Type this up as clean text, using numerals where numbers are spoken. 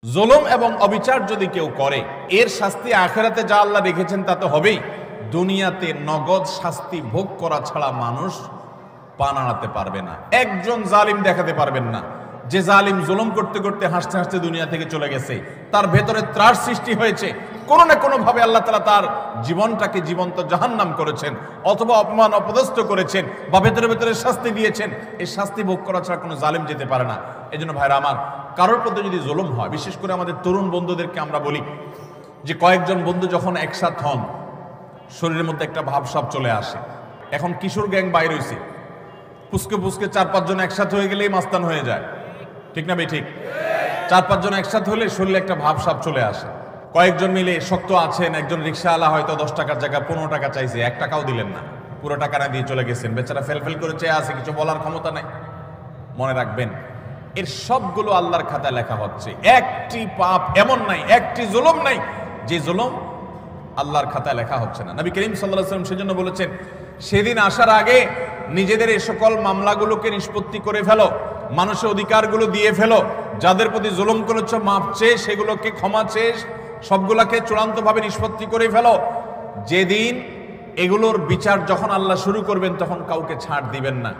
জুলুম এবং অবিচার যদি কেউ করে এর শাস্তি আখিরাতে যা আল্লাহ রেখেছেন তা তো হবেই, দুনিয়াতে নগদ শাস্তি ভোগ করা ছাড়া মানুষ পা নাড়াতে পারবে না। একজন জালিম দেখাতে পারবেন না যে জালিম জুলুম করতে করতে হাসতে হাসতে দুনিয়া থেকে চলে গেছে, তার ভেতরে ত্রাস সৃষ্টি হয়েছে, কোনো না কোনো ভাবে আল্লাহ তাআলা তার জীবনটাকে জীবন্ত জাহান্নাম করেছেন, অথবা অপমান অপদস্থ করেছেন, বা ভেতরে ভেতরে শাস্তি দিয়েছেন। এই শাস্তি ভোগ করা ছাড়া কোনো জালিম যেতে পারে না। এই জন্য ভাইরা আমার, কারোর প্রতি যদি জুলুম হয়, বিশেষ করে আমাদের তরুণ বন্ধুদেরকে আমরা বলি যে কয়েকজন বন্ধু যখন একসাথ হন শরীরের মধ্যে একটা ভাবসাব চলে আসে। এখন কিশোর গ্যাং বাইর হইছে, পুচকে পুচকে 4-5 জন একসাথে হয়ে গেলেই মাস্তান হয়ে যায়, ঠিক না ভাই? ঠিক। 4-5 জন একসাথে হলে শরীরে একটা ভাবসাব চলে আসে। কয়েকজন মিলে শক্ত আছেন, একজন রিক্সাওয়ালা হয়তো 10 টাকার জায়গায় 15 টাকা চাইছে, 1 টাকাও দিলেন না, পুরো টাকা না দিয়ে চলে গেছেন। বেচারা ফেলফেল করে চেয়ে আছে, কিছু বলার ক্ষমতা নাই। মনে রাখবেন, এর সবগুলো আল্লাহর খাতায় লেখা হচ্ছে। একটি পাপ এমন নাই, একটি জুলুম নাই যে জুলুম আল্লাহর খাতায় লেখা হচ্ছে না। নবী করিম সাল্লাল্লাহু আলাইহি ওয়াসাল্লাম সেজন্য বলেছেন, সেদিন আসার আগে নিজেদের এই সকল মামলাগুলোকে নিষ্পত্তি করে ফেলো, মানুষের অধিকারগুলো দিয়ে ফেলো, যাদের প্রতি জুলুম করেছো মাপ চেয়ে সেগুলোকে ক্ষমা চেয়ে সবগুলোকে চূড়ান্তভাবে নিষ্পত্তি করে ফেলো। যেদিন এগুলোর বিচার যখন আল্লাহ শুরু করবেন তখন কাউকে ছাড় দিবেন না।